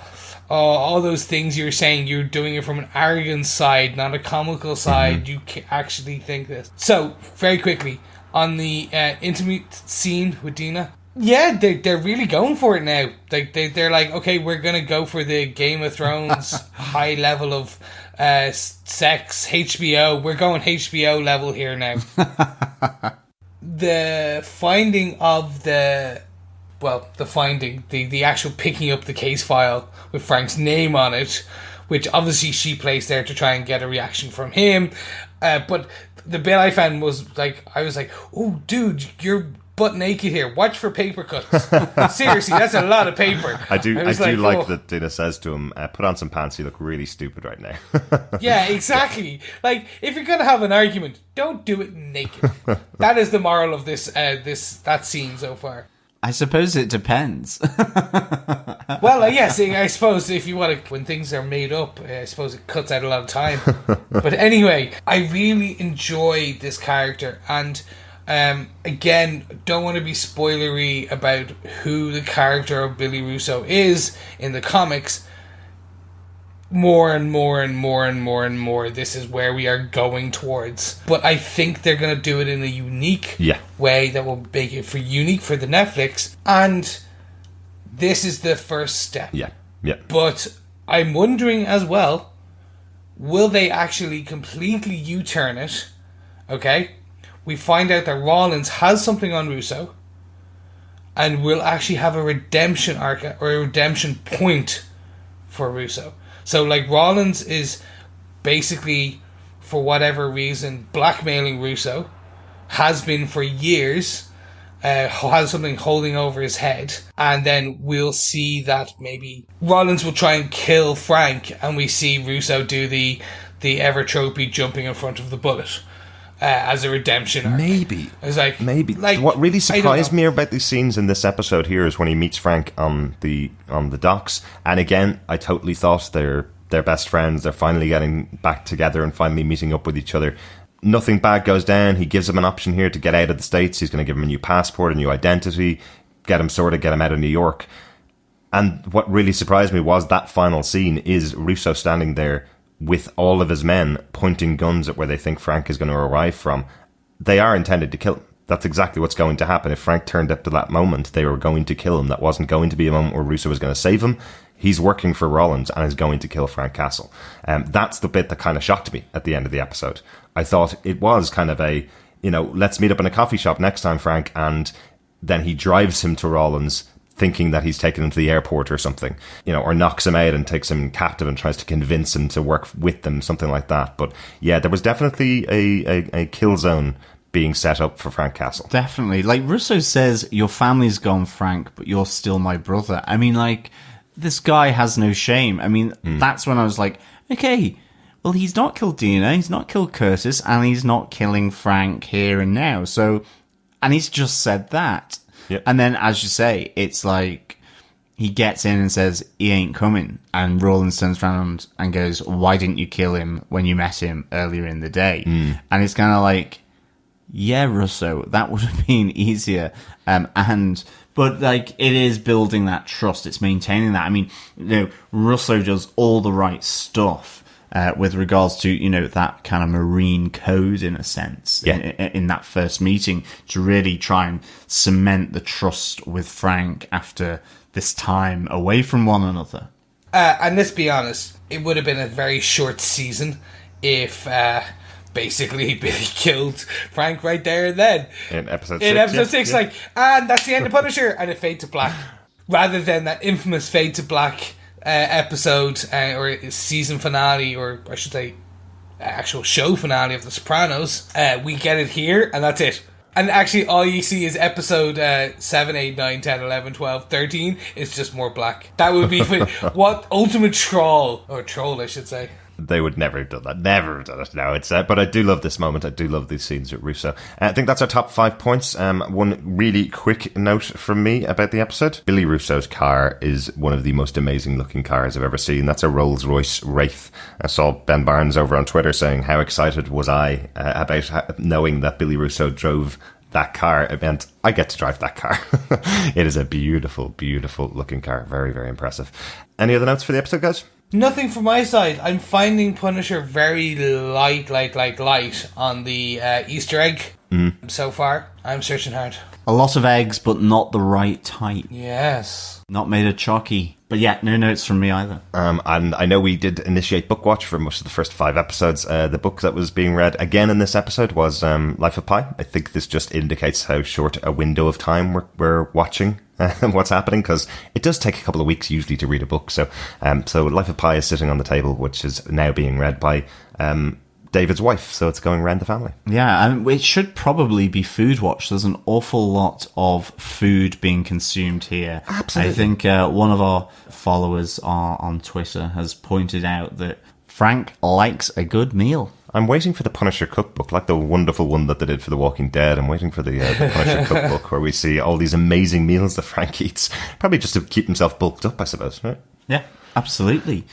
all those things you're saying, you're doing it from an arrogant side, not a comical side. You actually think this. So, very quickly, on the intimate scene with Dina, yeah, they're really going for it now. They're like, okay, we're going to go for the Game of Thrones high level of sex, HBO. We're going HBO level here now. The finding of the actual picking up the case file with Frank's name on it, which obviously she placed there to try and get a reaction from him. But the bit I found was like, I was like, oh, dude, you're butt naked here. Watch for paper cuts. Seriously, that's a lot of paper. I do like that Dina says to him, put on some pants, you look really stupid right now. Yeah, exactly. Like, if you're going to have an argument, don't do it naked. That is the moral of that scene so far. I suppose it depends. Well, yes, I suppose if you want to, when things are made up, I suppose it cuts out a lot of time. But anyway, I really enjoy this character, and again, don't want to be spoilery about who the character of Billy Russo is in the comics. More and more and more and more and more, this is where we are going towards. But I think they're going to do it in a unique way that will make it unique for the Netflix. And this is the first step. Yeah. But I'm wondering as well, will they actually completely U-turn it? Okay? We find out that Rollins has something on Russo, and we'll actually have a redemption arc or a redemption point for Russo. So, like, Rollins is basically, for whatever reason, blackmailing Russo, has been for years, has something holding over his head, and then we'll see that maybe Rollins will try and kill Frank, and we see Russo do the ever-tropy jumping in front of the bullet. As a redemption arc. Maybe. I was like, what really surprised me about these scenes in this episode here is when he meets Frank on the docks. And again, I totally thought they're best friends. They're finally getting back together and finally meeting up with each other. Nothing bad goes down. He gives him an option here to get out of the States. He's going to give him a new passport, a new identity, get him out of New York. And what really surprised me was that final scene is Russo standing there with all of his men pointing guns at where they think Frank is going to arrive from. They are intended to kill him. That's exactly what's going to happen. If Frank turned up to that moment, they were going to kill him. That wasn't going to be a moment where Russo was going to save him. He's working for Rollins and is going to kill Frank Castle. That's the bit that kind of shocked me at the end of the episode. I thought it was kind of a, let's meet up in a coffee shop next time, Frank, and then he drives him to Rollins, thinking that he's taken him to the airport or something, or knocks him out and takes him captive and tries to convince him to work with them, something like that. But yeah, there was definitely a kill zone being set up for Frank Castle. Definitely. Like Russo says, your family's gone, Frank, but you're still my brother. I mean, like, this guy has no shame. I mean, that's when I was like, okay, well, he's not killed Dina, he's not killed Curtis, and he's not killing Frank here and now. So, and he's just said that. Yep. And then, as you say, it's like he gets in and says he ain't coming, and Rollins turns around and goes, "Why didn't you kill him when you met him earlier in the day?" And it's kind of like, yeah, Russo, that would have been easier. But like, it is building that trust. It's maintaining that. I mean, Russo does all the right stuff. With regards to, that kind of marine code, in a sense, in that first meeting, to really try and cement the trust with Frank after this time away from one another. And let's be honest, it would have been a very short season if basically Billy killed Frank right there and then. In episode 6. In episode 6, like, and that's the end of Punisher, and it fade to black. Rather than that infamous fade to black episode, or season finale, or I should say, actual show finale of The Sopranos, we get it here, and that's it. And actually, all you see is episode 7, 8, 9, 10, 11, 12, 13. It's just more black. That would be what ultimate troll, or troll, I should say. They would never have done that. Never have done it. No, it's but I do love this moment. I do love these scenes with Russo. I think that's our top 5 points. One really quick note from me about the episode. Billy Russo's car is one of the most amazing looking cars I've ever seen. That's a Rolls-Royce Wraith. I saw Ben Barnes over on Twitter saying how excited was I about knowing that Billy Russo drove that car. It meant I get to drive that car. It is a beautiful, beautiful looking car. Very, very impressive. Any other notes for the episode, guys? Nothing from my side. I'm finding Punisher very light on the Easter egg so far. I'm searching hard. A lot of eggs, but not the right type. Yes. Not made of chalky. But yeah, no notes from me either. And I know we did initiate book watch for most of the first 5 episodes. The book that was being read again in this episode was Life of Pi. I think this just indicates how short a window of time we're watching what's happening, because it does take a couple of weeks usually to read a book. So Life of Pi is sitting on the table, which is now being read by David's wife, so it's going around the family. Yeah, and it should probably be food watch. There's an awful lot of food being consumed here. Absolutely. I think one of our followers on Twitter has pointed out that Frank likes a good meal. I'm waiting for the Punisher cookbook, like the wonderful one that they did for The Walking Dead. I'm waiting for the Punisher cookbook where we see all these amazing meals that Frank eats. Probably just to keep himself bulked up, I suppose, right? Yeah, absolutely.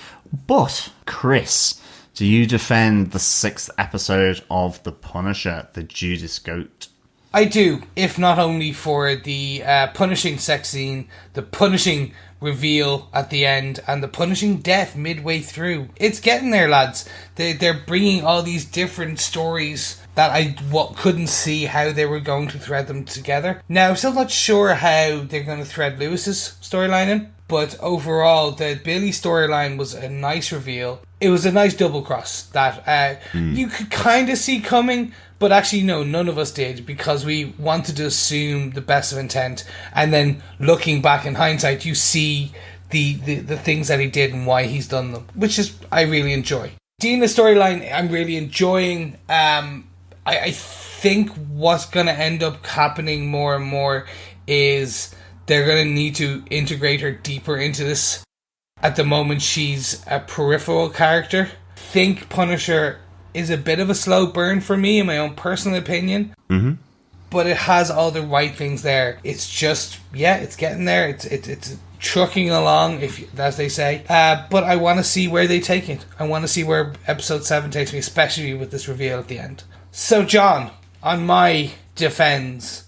But, Chris, do you defend the 6th episode of The Punisher, the Judas Goat? I do, if not only for the punishing sex scene, the punishing reveal at the end, and the punishing death midway through. It's getting there, lads. They're bringing all these different stories that I couldn't see how they were going to thread them together. Now, I'm still not sure how they're going to thread Lewis's storyline in, but overall, the Billy storyline was a nice reveal. It was a nice double cross that you could kind of see coming, but actually, no, none of us did, because we wanted to assume the best of intent, and then looking back in hindsight, you see the things that he did and why he's done them, which is I really enjoy. Dina's storyline, I'm really enjoying. I think what's going to end up happening more and more is they're going to need to integrate her deeper into this. At the moment, she's a peripheral character. I think Punisher is a bit of a slow burn for me, in my own personal opinion. Mm-hmm. But it has all the right things there. It's just, it's getting there. It's trucking along, as they say. But I want to see where they take it. I want to see where episode 7 takes me, especially with this reveal at the end. So, John, on my defense,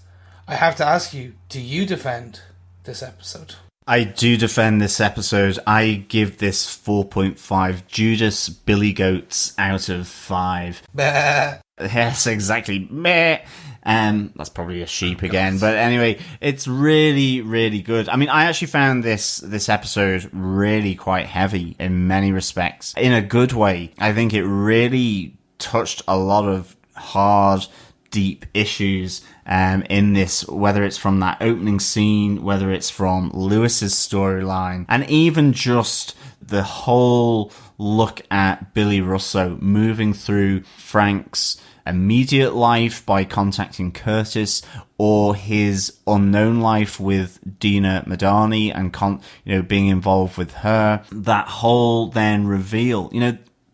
I have to ask you, do you defend this episode? I do defend this episode. I give this 4.5 Judas Billy Goats out of 5. Bah. Yes, exactly. Meh. That's probably a sheep again. But anyway, it's really, really good. I mean, I actually found this episode really quite heavy in many respects. In a good way. I think it really touched a lot of hard, deep issues in this, whether it's from that opening scene, whether it's from Lewis's storyline, and even just the whole look at Billy Russo moving through Frank's immediate life by contacting Curtis, or his unknown life with Dina Madani and being involved with her. That whole then reveal,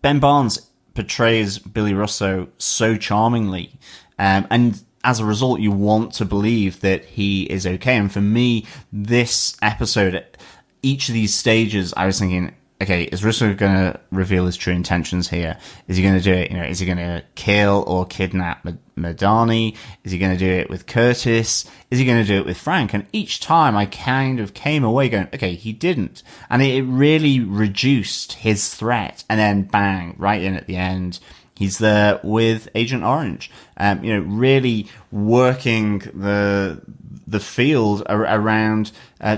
Ben Barnes portrays Billy Russo so charmingly, and as a result, you want to believe that he is okay. And for me, this episode, each of these stages, I was thinking, okay, is Russo going to reveal his true intentions here? Is he going to do it? Is he going to kill or kidnap Madani? Is he going to do it with Curtis? Is he going to do it with Frank? And each time I kind of came away going, okay, he didn't. And it really reduced his threat. And then bang, right in at the end, he's there with Agent Orange, really working the field around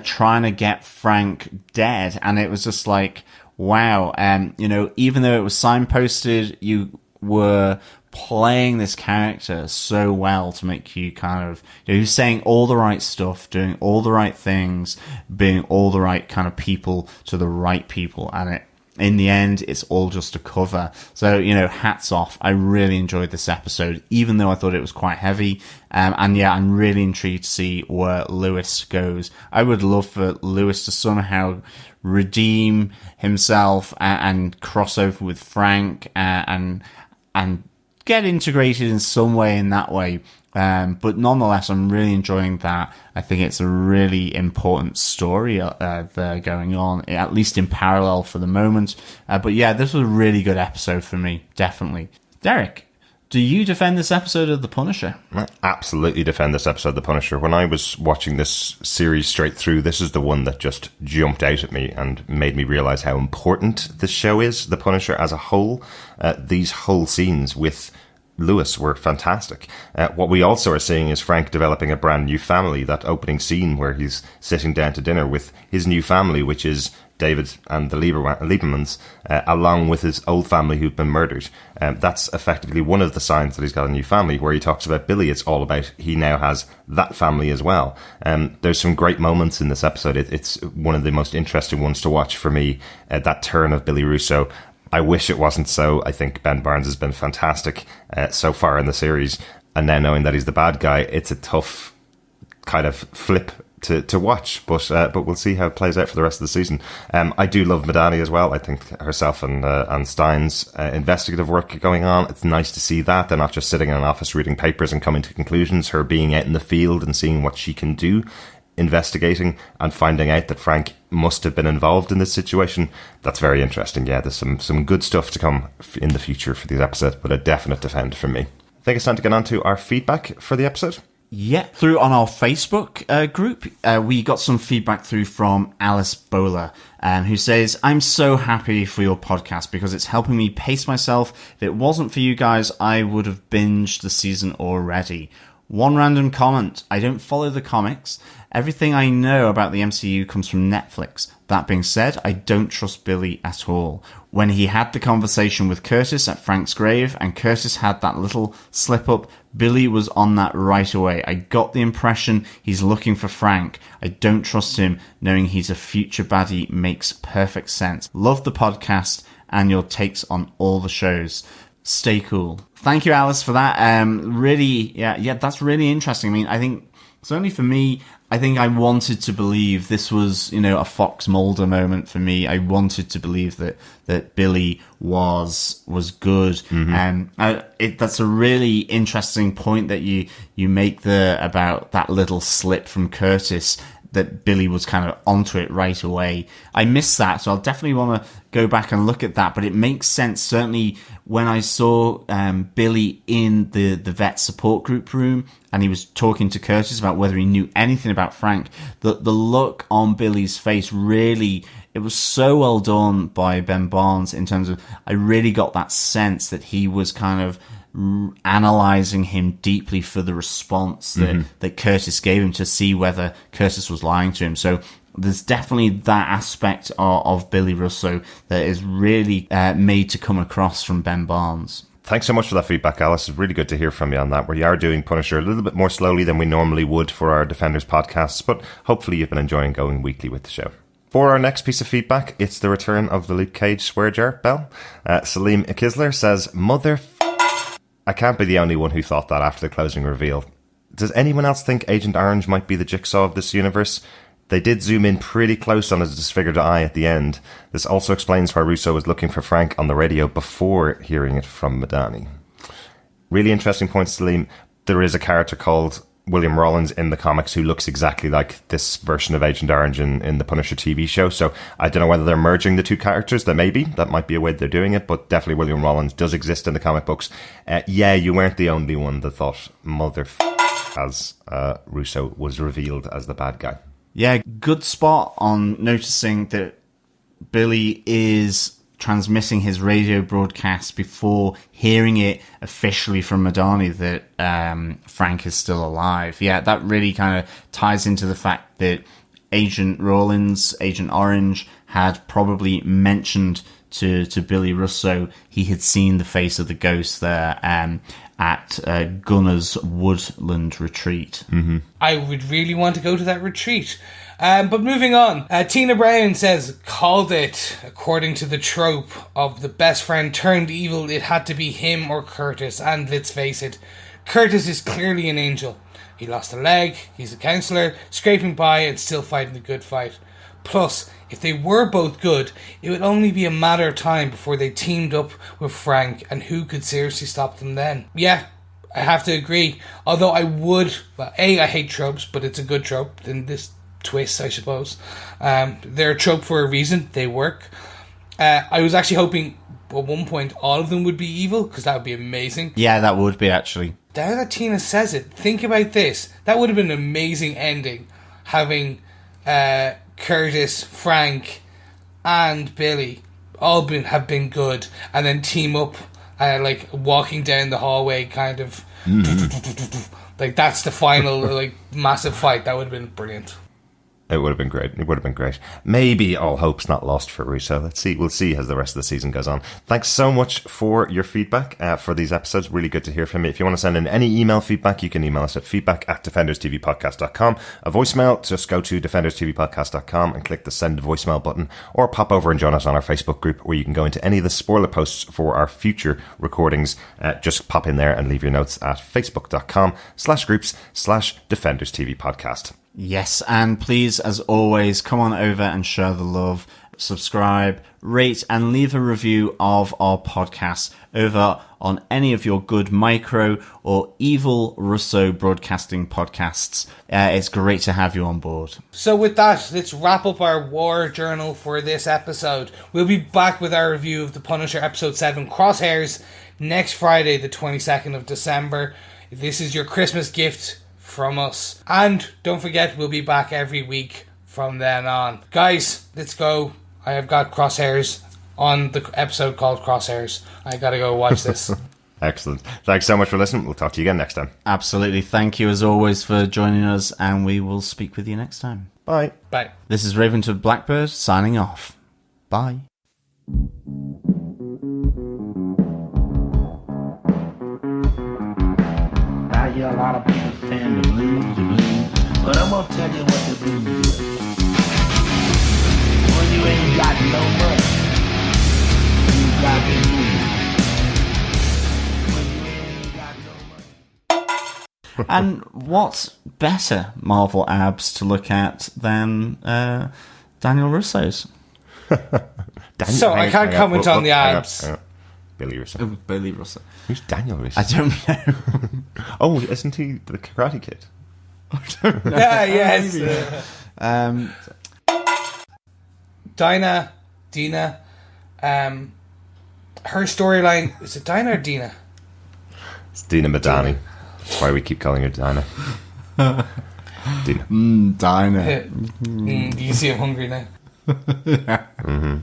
trying to get Frank dead. And it was just like, wow. Even though it was signposted, you were playing this character so well to make you kind of, he was saying all the right stuff, doing all the right things, being all the right kind of people to the right people, and in the end, it's all just a cover. So, hats off. I really enjoyed this episode, even though I thought it was quite heavy. And yeah, I'm really intrigued to see where Lewis goes. I would love for Lewis to somehow redeem himself and cross over with Frank and get integrated in some way in that way. But nonetheless, I'm really enjoying that. I think it's a really important story there going on, at least in parallel for the moment. But yeah, this was a really good episode for me, definitely. Derek, do you defend this episode of The Punisher? I absolutely defend this episode of The Punisher. When I was watching this series straight through, this is the one that just jumped out at me and made me realise how important this show is, The Punisher as a whole. These whole scenes with Lewis were fantastic. What we also are seeing is Frank developing a brand new family. That opening scene where he's sitting down to dinner with his new family, which is David and the Liebermans, along with his old family who've been murdered. That's effectively one of the signs that he's got a new family. Where he talks about Billy, it's all about he now has that family as well. There's some great moments in this episode. It's one of the most interesting ones to watch for me, that turn of Billy Russo. I wish it wasn't so. I think Ben Barnes has been fantastic so far in the series. And now knowing that he's the bad guy, it's a tough kind of flip to watch. But we'll see how it plays out for the rest of the season. I do love Madani as well. I think herself and Stein's investigative work going on, it's nice to see that. They're not just sitting in an office reading papers and coming to conclusions. Her being out in the field and seeing what she can do, investigating and finding out that Frank must have been involved in this situation. That's very interesting. Yeah, there's some good stuff to come in the future for these episodes, but a definite defend from me. I think it's time to get on to our feedback for the episode. Yeah, through on our Facebook group, we got some feedback through from Alice Bowler, who says, I'm so happy for your podcast because it's helping me pace myself. If it wasn't for you guys, I would have binged the season already. One random comment. I don't follow the comics. Everything I know about the MCU comes from Netflix. That being said, I don't trust Billy at all. When he had the conversation with Curtis at Frank's grave and Curtis had that little slip up, Billy was on that right away. I got the impression he's looking for Frank. I don't trust him. Knowing he's a future baddie makes perfect sense. Love the podcast and your takes on all the shows. Stay cool. Thank you, Alice, for that. Really, yeah, that's really interesting. I mean, I think, certainly for me, I think I wanted to believe this was, a Fox Mulder moment for me. I wanted to believe that Billy was good. Mm-hmm. That's a really interesting point that you make there about that little slip from Curtis, that Billy was kind of onto it right away. I missed that, so I'll definitely want to go back and look at that. But it makes sense, certainly when I saw Billy in the vet support group room and he was talking to Curtis about whether he knew anything about Frank, the look on Billy's face really, it was so well done by Ben Barnes in terms of, I really got that sense that he was kind of analysing him deeply for the response that Curtis gave him to see whether Curtis was lying to him. So there's definitely that aspect of Billy Russo that is really made to come across from Ben Barnes. Thanks so much for that feedback, Alice. It's really good to hear from you on that. We are doing Punisher a little bit more slowly than we normally would for our Defenders podcasts, but hopefully you've been enjoying going weekly with the show. For our next piece of feedback, it's the return of the Luke Cage swear jar bell. Salim Kisler says, I can't be the only one who thought that after the closing reveal. Does anyone else think Agent Orange might be the Jigsaw of this universe? They did zoom in pretty close on his disfigured eye at the end. This also explains why Russo was looking for Frank on the radio before hearing it from Madani. Really interesting point, Salim. There is a character called William Rollins in the comics who looks exactly like this version of Agent Orange in the Punisher TV show. So I don't know whether they're merging the two characters. That might be a way they're doing it, but definitely William Rollins does exist in the comic books. You weren't the only one that thought as Russo was revealed as the bad guy. Yeah, good spot on noticing that Billy is transmitting his radio broadcast before hearing it officially from Madani that Frank is still alive. Yeah, that really kind of ties into the fact that Agent Orange, had probably mentioned to Billy Russo, he had seen the face of the ghost there at Gunner's woodland retreat. Mm-hmm. I would really want to go to that retreat. But moving on, Tina Brown says, called it. According to the trope of the best friend turned evil, it had to be him or Curtis. And let's face it, Curtis is clearly an angel. He lost a leg, he's a counsellor, scraping by and still fighting the good fight. Plus, if they were both good, it would only be a matter of time before they teamed up with Frank, and who could seriously stop them then? Yeah, I have to agree. Although I would, well, I hate tropes, but it's a good trope in this twist, I suppose. They're a trope for a reason, they work. I was actually hoping at one point all of them would be evil, because that would be amazing. Yeah, that would be, actually. Now that Tina says it, think about this. That would have been an amazing ending, having Curtis, Frank, and Billy all have been good, and then team up, like walking down the hallway, kind of like that's the final like massive fight. That would have been brilliant. It would have been great. It would have been great. Maybe all hope's not lost for Russo. Let's see. We'll see as the rest of the season goes on. Thanks so much for your feedback for these episodes. Really good to hear from you. If you want to send in any email feedback, you can email us at feedback@defenderstvpodcast.com. A voicemail, just go to defenderstvpodcast.com and click the send voicemail button, or pop over and join us on our Facebook group, where you can go into any of the spoiler posts for our future recordings. Just pop in there and leave your notes at facebook.com/groups/defenderstvpodcast. Yes, and please, as always, come on over and share the love, subscribe, rate, and leave a review of our podcast over on any of your good micro or evil Russo broadcasting podcasts. It's great to have you on board. So with that, let's wrap up our war journal for this episode. We'll be back with our review of The Punisher Episode 7, Crosshairs, next Friday, the 22nd of December. This is your Christmas gift from us. And don't forget, we'll be back every week from then on. Guys, let's go. I have got Crosshairs on the episode called Crosshairs. I gotta go watch this. Excellent. Thanks so much for listening. We'll talk to you again next time. Absolutely. Thank you as always for joining us, and we will speak with you next time. Bye. Bye. This is Raventwood Blackbird signing off. Bye. I hear a lot of people saying the blues, but I'm gonna tell you what the blues is. When you ain't got no money, you got the blues. When you ain't got no money. And what's better Marvel abs to look at than Daniel Russo's? So I can't comment on the abs. Billy Russo. Oh, Billy Russo. Who's Daniel Russo? I don't know. Oh, isn't he the Karate Kid? Yeah, yes. Dina, her storyline, is it Dinah or Dina? It's Dina Madani. That's why we keep calling her Dinah. Dina. Dinah. Do you see I'm hungry now? Mm-hmm.